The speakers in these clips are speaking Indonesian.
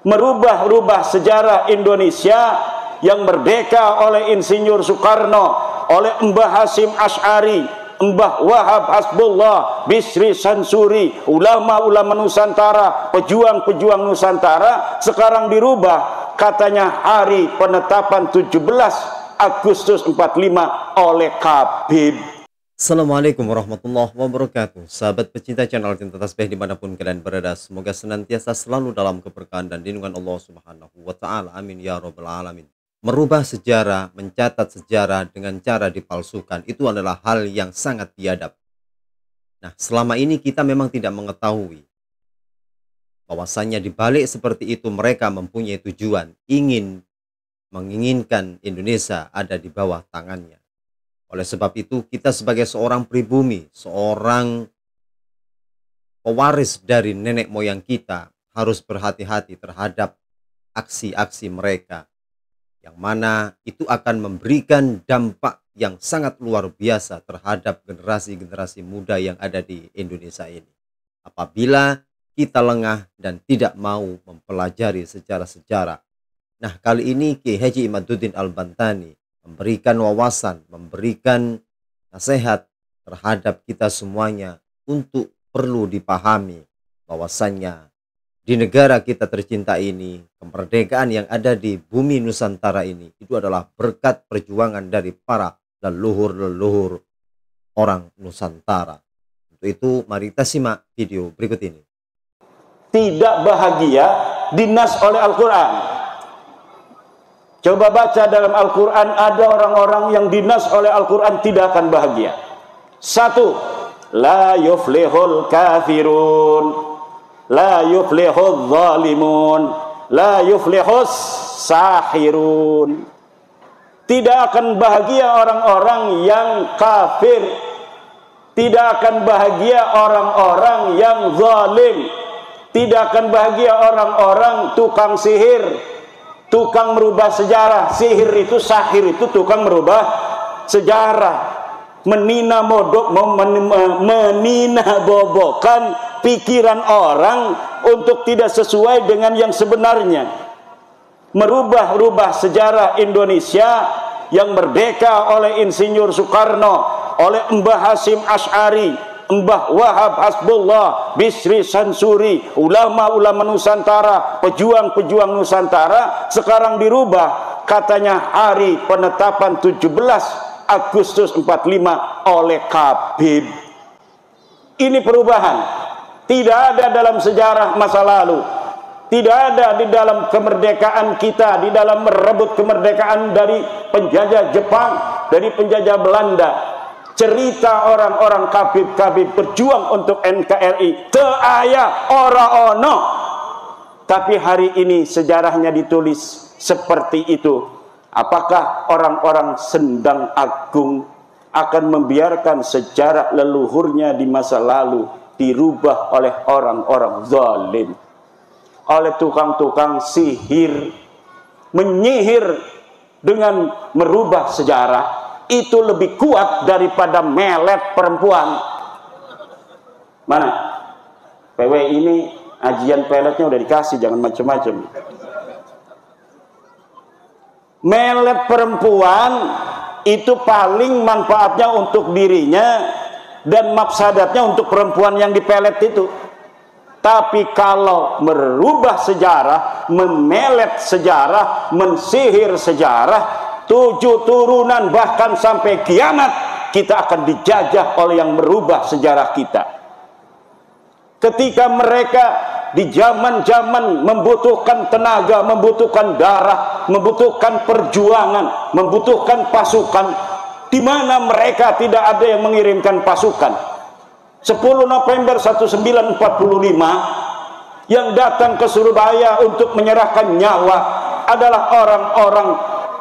merubah-rubah sejarah Indonesia yang merdeka oleh Insinyur Soekarno, oleh Mbah Hasyim Asy'ari, Mbah Wahab Hasbullah, Bisri Sansuri, ulama-ulama Nusantara, pejuang-pejuang Nusantara, sekarang dirubah katanya hari penetapan 17 Agustus 45 oleh Habib. Assalamualaikum warahmatullahi wabarakatuh. Sahabat pecinta channel Cinta Tasbih dimanapun kalian berada, semoga senantiasa selalu dalam keberkahan dan lindungan Allah Subhanahu wa Ta'ala. Amin ya Rabbal Alamin. Merubah sejarah, mencatat sejarah dengan cara dipalsukan, itu adalah hal yang sangat biadab. Nah, selama ini kita memang tidak mengetahui bahwasannya dibalik seperti itu mereka mempunyai tujuan, menginginkan Indonesia ada di bawah tangannya. Oleh sebab itu, kita sebagai seorang pribumi, seorang pewaris dari nenek moyang kita, harus berhati-hati terhadap aksi-aksi mereka, yang mana itu akan memberikan dampak yang sangat luar biasa terhadap generasi-generasi muda yang ada di Indonesia ini. Apabila kita lengah dan tidak mau mempelajari sejarah-sejarah. Nah, kali ini Kiai Haji Imaduddin Al-Bantani memberikan wawasan, memberikan nasihat terhadap kita semuanya untuk perlu dipahami bahwasannya di negara kita tercinta ini, kemerdekaan yang ada di bumi Nusantara ini, itu adalah berkat perjuangan dari para leluhur-leluhur orang Nusantara. Untuk itu, mari kita simak video berikut ini. Tidak bahagia dinas oleh Al-Quran. Coba baca dalam Al-Quran, ada orang-orang yang dinas oleh Al-Quran tidak akan bahagia. Satu, la yuflihul kafirun, la yuflihul zalimun, la yuflihus sahirun. Tidak akan bahagia orang-orang yang kafir, tidak akan bahagia orang-orang yang zalim, tidak akan bahagia orang-orang tukang sihir, tukang merubah sejarah. Sihir itu, sahir itu tukang merubah sejarah, menina modok, menina bobokan pikiran orang untuk tidak sesuai dengan yang sebenarnya. Merubah-rubah sejarah Indonesia yang merdeka oleh Insinyur Soekarno, oleh Mbah Hasyim Asy'ari, Mbah Wahab Hasbullah, Bisri Sansuri, ulama-ulama Nusantara, pejuang-pejuang Nusantara, sekarang dirubah katanya hari penetapan 17 Agustus 45 oleh Habib. Ini perubahan. Tidak ada dalam sejarah masa lalu. Tidak ada di dalam kemerdekaan kita, di dalam merebut kemerdekaan dari penjajah Jepang, dari penjajah Belanda. Cerita orang-orang kabib-kabib berjuang untuk NKRI teu aya ora ono. Tapi hari ini sejarahnya ditulis seperti itu. Apakah orang-orang Sendang Agung akan membiarkan sejarah leluhurnya di masa lalu dirubah oleh orang-orang zalim, oleh tukang-tukang sihir, menyihir dengan merubah sejarah? Itu lebih kuat daripada melet perempuan. Mana? PW ini ajian peletnya udah dikasih, jangan macam-macam. Melet perempuan itu paling manfaatnya untuk dirinya dan mafsadatnya untuk perempuan yang dipelet itu. Tapi kalau merubah sejarah, memelet sejarah, mensihir sejarah, 7 turunan bahkan sampai kiamat kita akan dijajah oleh yang merubah sejarah kita. Ketika mereka di zaman-zaman membutuhkan tenaga, membutuhkan darah, membutuhkan perjuangan, membutuhkan pasukan, di mana mereka tidak ada yang mengirimkan pasukan. 10 November 1945 yang datang ke Surabaya untuk menyerahkan nyawa adalah orang-orang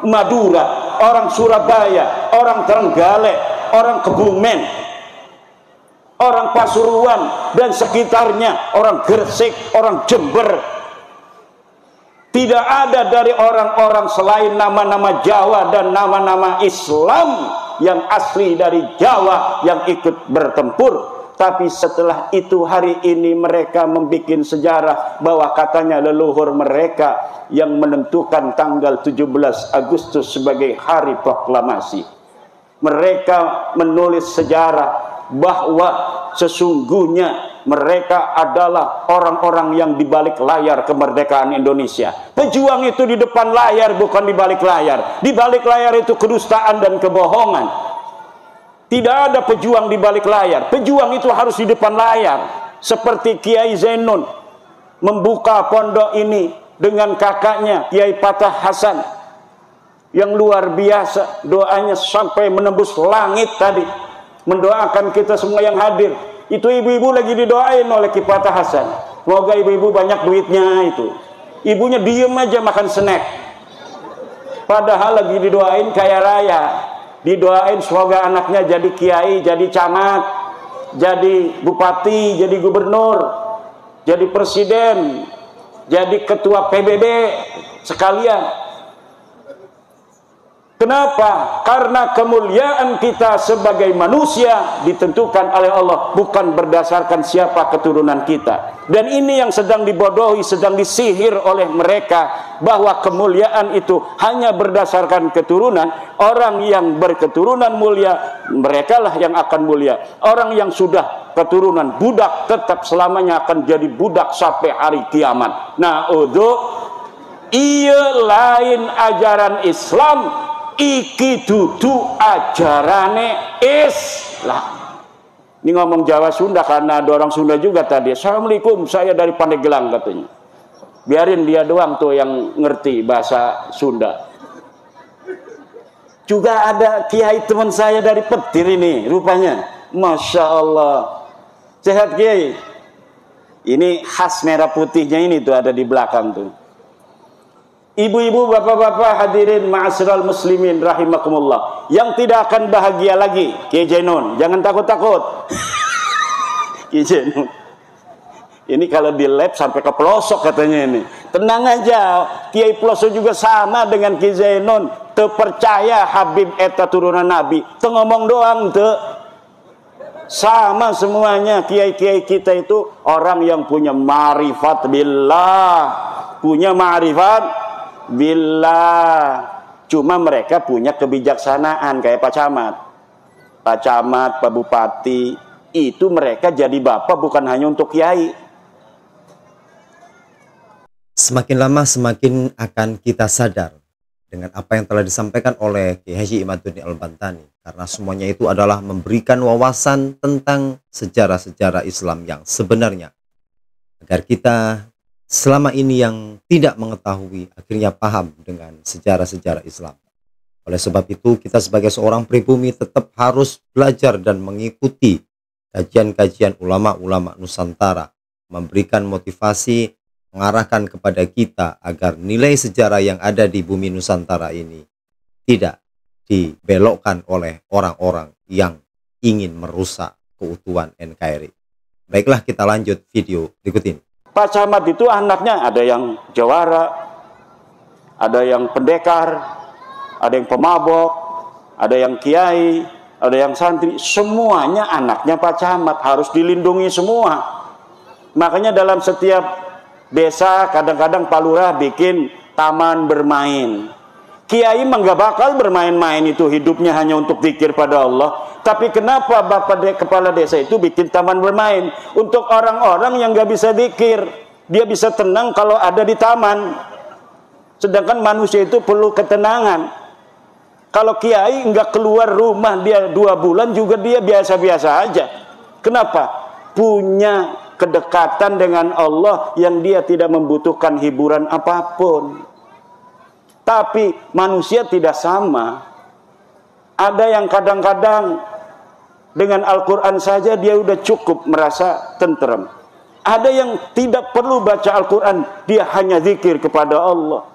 Madura, orang Surabaya, orang Trenggalek, orang Kebumen, orang Pasuruan dan sekitarnya, orang Gresik, orang Jember. Tidak ada dari orang-orang selain nama-nama Jawa dan nama-nama Islam yang asli dari Jawa yang ikut bertempur. Tapi setelah itu hari ini mereka membuat sejarah bahwa katanya leluhur mereka yang menentukan tanggal 17 Agustus sebagai hari proklamasi. Mereka menulis sejarah bahwa sesungguhnya mereka adalah orang-orang yang di balik layar kemerdekaan Indonesia. Pejuang itu di depan layar, bukan di balik layar. Di balik layar itu kedustaan dan kebohongan. Tidak ada pejuang di balik layar. Pejuang itu harus di depan layar. Seperti Kiai Zainun membuka pondok ini dengan kakaknya Kiai Patah Hasan yang luar biasa. Doanya sampai menembus langit tadi, mendoakan kita semua yang hadir. Itu ibu-ibu lagi didoain oleh Kiai Patah Hasan. Semoga ibu-ibu banyak duitnya itu. Ibunya diem aja makan snack. Padahal lagi didoain kaya raya. Didoain semoga anaknya jadi kiai, jadi camat, jadi bupati, jadi gubernur, jadi presiden, jadi ketua PBB sekalian. Kenapa? Karena kemuliaan kita sebagai manusia ditentukan oleh Allah, bukan berdasarkan siapa keturunan kita. Dan ini yang sedang dibodohi, sedang disihir oleh mereka, bahwa kemuliaan itu hanya berdasarkan keturunan. Orang yang berketurunan mulia, merekalah yang akan mulia. Orang yang sudah keturunan budak tetap selamanya akan jadi budak sampai hari kiamat. Nah, iya lain ajaran Islam, iki dudu ajarane Islam. Ini ngomong Jawa Sunda karena ada orang Sunda juga tadi. Assalamualaikum, saya dari Pandeglang katanya. Biarin dia doang tuh yang ngerti bahasa Sunda. Juga ada kiai teman saya dari Petir ini rupanya. Masya Allah. Sehat kiai. Ini khas merah putihnya ini tuh ada di belakang tuh. Ibu-ibu, bapak-bapak, hadirin ma'asyiral muslimin rahimakumullah, yang tidak akan bahagia lagi, Kiai Zainun, jangan takut-takut. Kiai Zainun ini kalau di lab sampai ke pelosok katanya ini. Tenang aja, Kiai Pelosok juga sama dengan Kiai Zainun, terpercaya Habib eta turunan Nabi, teu ngomong doang teu. Sama semuanya. Kiai-kiai kita itu orang yang punya ma'rifat billah, punya ma'rifat billah. Cuma mereka punya kebijaksanaan kayak Pak Camat. Pak Camat, Pak Bupati, itu mereka jadi bapak bukan hanya untuk kiai. Semakin lama semakin akan kita sadar dengan apa yang telah disampaikan oleh Kiai Haji Imaduddin Al-Bantani, karena semuanya itu adalah memberikan wawasan tentang sejarah-sejarah Islam yang sebenarnya, agar kita selama ini yang tidak mengetahui akhirnya paham dengan sejarah-sejarah Islam. Oleh sebab itu kita sebagai seorang pribumi tetap harus belajar dan mengikuti kajian-kajian ulama-ulama Nusantara, memberikan motivasi, mengarahkan kepada kita agar nilai sejarah yang ada di bumi Nusantara ini tidak dibelokkan oleh orang-orang yang ingin merusak keutuhan NKRI. Baiklah, kita lanjut video berikut ini. Pak Camat itu anaknya ada yang jawara, ada yang pendekar, ada yang pemabok, ada yang kiai, ada yang santri. Semuanya anaknya Pak Camat, harus dilindungi semua. Makanya dalam setiap desa kadang-kadang Pak Lurah bikin taman bermain. Kiai mah nggak bakal bermain-main, itu hidupnya hanya untuk zikir pada Allah. Tapi kenapa kepala desa itu bikin taman bermain? Untuk orang-orang yang nggak bisa zikir, dia bisa tenang kalau ada di taman. Sedangkan manusia itu perlu ketenangan. Kalau kiai nggak keluar rumah dia 2 bulan juga dia biasa-biasa aja. Kenapa? Punya kedekatan dengan Allah yang dia tidak membutuhkan hiburan apapun. Tapi manusia tidak sama. Ada yang kadang-kadang dengan Al-Quran saja dia udah cukup merasa tenteram. Ada yang tidak perlu baca Al-Quran, dia hanya zikir kepada Allah.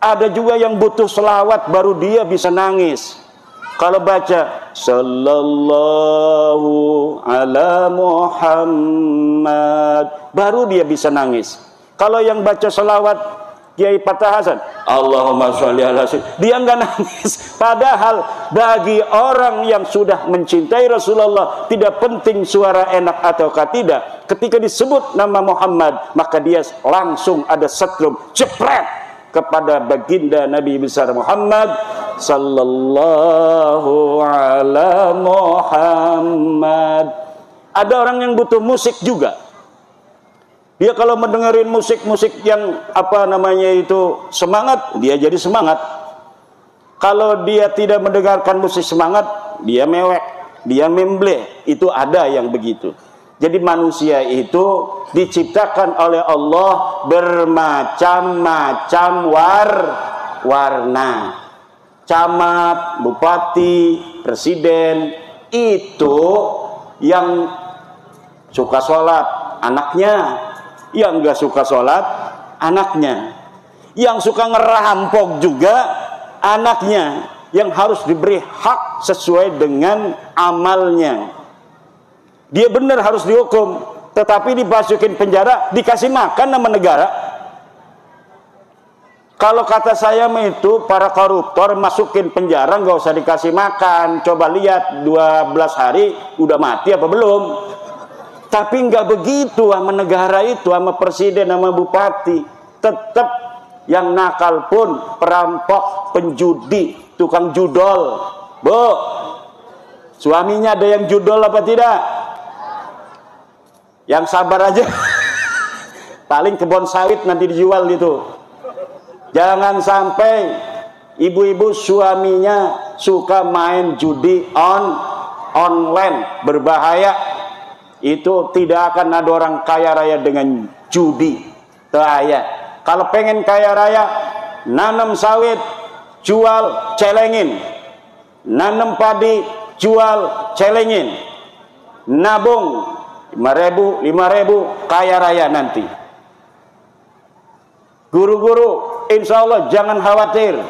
Ada juga yang butuh selawat baru dia bisa nangis. Kalau baca Sallallahu ala Muhammad, baru dia bisa nangis. Kalau yang baca selawat Kiai Fatah Hasan, Allahumma sholli ala sayyidina. Dia nggak nangis. Padahal bagi orang yang sudah mencintai Rasulullah, tidak penting suara enak ataukah tidak. Ketika disebut nama Muhammad, maka dia langsung ada setrum, jepret kepada baginda Nabi besar Muhammad sallallahu ala Muhammad. Ada orang yang butuh musik juga. Dia kalau mendengarin musik-musik yang apa namanya itu semangat, dia jadi semangat. Kalau dia tidak mendengarkan musik semangat, dia mewek, dia memble. Itu ada yang begitu. Jadi manusia itu diciptakan oleh Allah bermacam-macam warna. Camat, bupati, presiden, itu yang suka sholat anaknya, yang nggak suka sholat anaknya, yang suka ngerampok juga anaknya, yang harus diberi hak sesuai dengan amalnya. Dia benar harus dihukum, tetapi dimasukin penjara, dikasih makan sama negara. Kalau kata saya itu para koruptor masukin penjara nggak usah dikasih makan. Coba lihat 12 hari udah mati apa belum. Tapi nggak begitu sama negara itu, sama presiden, sama bupati. Tetap yang nakal pun perampok, penjudi, tukang judol. Bu, suaminya ada yang judol apa tidak? Yang sabar aja. Paling kebun sawit nanti dijual gitu. Jangan sampai ibu-ibu suaminya suka main judi online, berbahaya. Itu tidak akan ada orang kaya raya dengan judi. Bahaya. Kalau pengen kaya raya, nanam sawit, jual, celengin. Nanam padi, jual, celengin. Nabung 5.000, kaya raya nanti. Guru-guru, insya Allah jangan khawatir.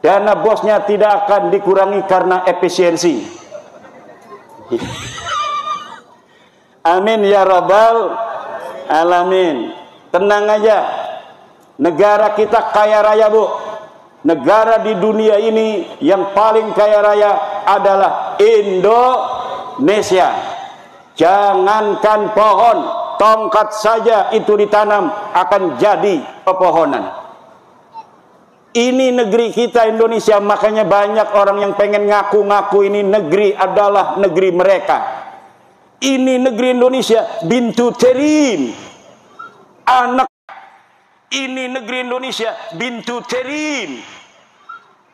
Dana bosnya tidak akan dikurangi karena efisiensi. Amin ya rabbal alamin. Tenang aja. Negara kita kaya raya, Bu. Negara di dunia ini yang paling kaya raya adalah Indonesia. Jangankan pohon, tongkat saja itu ditanam akan jadi pepohonan. Ini negeri kita Indonesia, makanya banyak orang yang pengen ngaku-ngaku ini negeri adalah negeri mereka. Ini negeri Indonesia, bintu terim. Anak. Ini negeri Indonesia, bintu terim.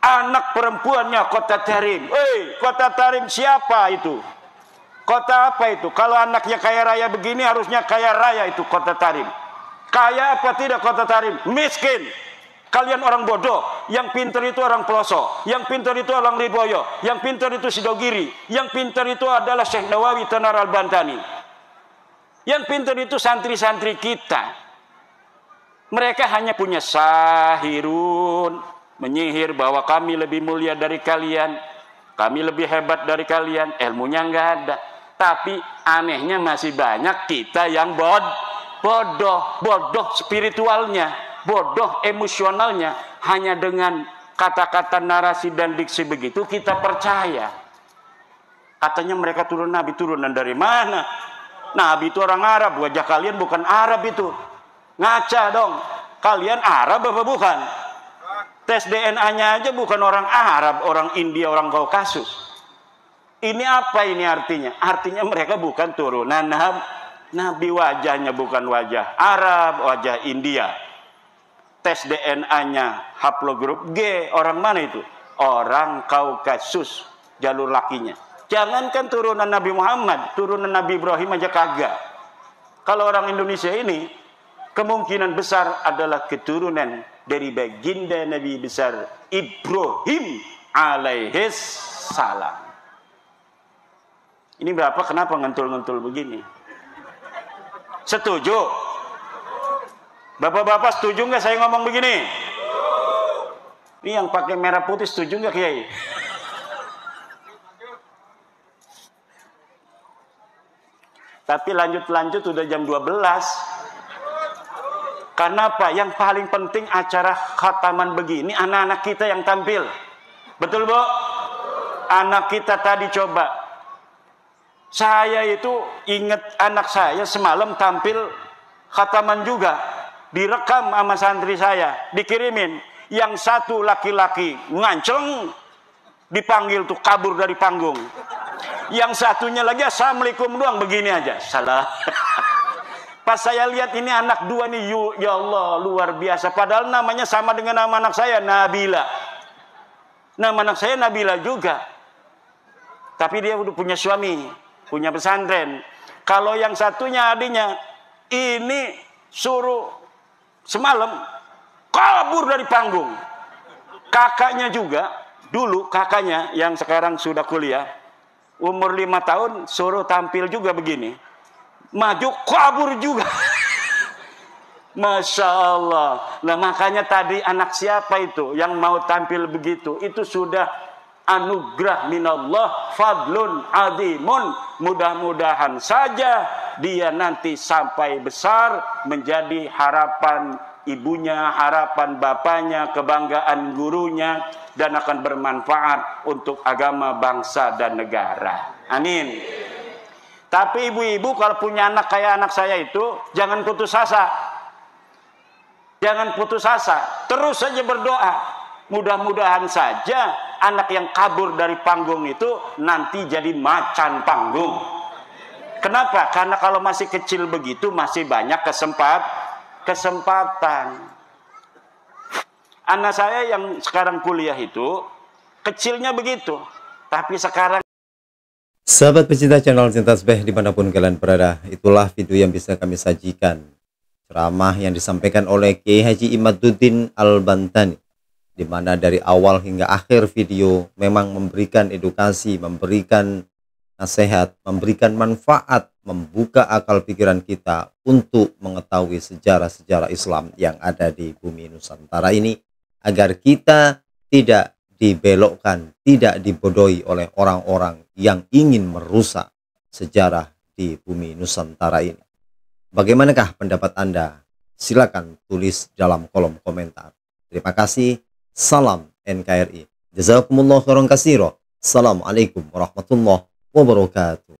Anak perempuannya kota terim. Kota terim siapa itu? Kota apa itu? Kalau anaknya kaya raya begini, harusnya kaya raya itu kota terim. Kaya apa tidak kota terim? Miskin. Kalian orang bodoh, yang pintar itu orang pelosok, yang pintar itu orang Lirboyo, yang pintar itu Sidogiri, yang pintar itu adalah Syekh Nawawi Tanar Al-Bantani, yang pintar itu santri-santri kita. Mereka hanya punya sahirun, menyihir bahwa kami lebih mulia dari kalian, kami lebih hebat dari kalian, ilmunya nggak ada. Tapi anehnya masih banyak kita yang bodoh spiritualnya. Bodoh emosionalnya, hanya dengan kata-kata narasi dan diksi begitu kita percaya. Katanya mereka turun Nabi, turunan dari mana? Nabi itu orang Arab, wajah kalian bukan Arab itu. Ngaca dong, kalian Arab apa bukan? Tes DNA-nya aja bukan orang Arab, orang India, orang Kaukasus. Ini apa ini artinya? Artinya mereka bukan turunan Nabi, wajahnya bukan wajah Arab, wajah India. Tes DNA-nya haplogrup G, orang mana itu? Orang Kaukasus, jalur lakinya. Jangankan turunan Nabi Muhammad, turunan Nabi Ibrahim aja kagak. Kalau orang Indonesia ini kemungkinan besar adalah keturunan dari baginda Nabi besar Ibrahim alaihis salam. Ini berapa? Kenapa ngentul-ngentul begini? Setuju? Bapak-bapak setuju nggak saya ngomong begini? Ini yang pakai merah putih setuju nggak, Kiai? Tapi lanjut-lanjut udah jam 12. Kenapa? Yang paling penting acara khataman begini anak-anak kita yang tampil. Betul, Bu? Anak kita tadi coba. Saya itu ingat anak saya semalam tampil khataman juga. Direkam sama santri saya, dikirimin. Yang satu laki-laki nganceng, dipanggil tuh kabur dari panggung. Yang satunya lagi assalamualaikum doang begini aja, salah. Pas saya lihat ini anak dua nih, ya Allah luar biasa. Padahal namanya sama dengan nama anak saya, Nabila. Nama anak saya Nabila juga. Tapi dia udah punya suami, punya pesantren. Kalau yang satunya adiknya, ini suruh semalam kabur dari panggung. Kakaknya juga, dulu kakaknya yang sekarang sudah kuliah, umur 5 tahun suruh tampil juga begini, maju kabur juga. Masya Allah. Nah makanya tadi anak siapa itu yang mau tampil begitu, itu sudah anugerah minallah, fadlun azimun. Mudah-mudahan saja dia nanti sampai besar menjadi harapan ibunya, harapan bapaknya, kebanggaan gurunya, dan akan bermanfaat untuk agama, bangsa, dan negara. Amin. Tapi ibu-ibu kalau punya anak kayak anak saya itu, jangan putus asa. Jangan putus asa. Terus saja berdoa. Mudah-mudahan saja anak yang kabur dari panggung itu nanti jadi macan panggung. Kenapa? Karena kalau masih kecil begitu masih banyak kesempatan. Anak saya yang sekarang kuliah itu kecilnya begitu, tapi sekarang. Sahabat pecinta channel Cinta Tasbih dimanapun kalian berada, itulah video yang bisa kami sajikan. Ceramah yang disampaikan oleh Kiai Haji Imaduddin Al-Bantani, di mana dari awal hingga akhir video memang memberikan edukasi, memberikan nasihat, memberikan manfaat, membuka akal pikiran kita untuk mengetahui sejarah-sejarah Islam yang ada di bumi Nusantara ini, agar kita tidak dibelokkan, tidak dibodohi oleh orang-orang yang ingin merusak sejarah di bumi Nusantara ini. Bagaimanakah pendapat Anda? Silakan tulis dalam kolom komentar. Terima kasih. Salam NKRI. Jazakumullah khairan katsira. Assalamualaikum warahmatullahi wabarakatuh.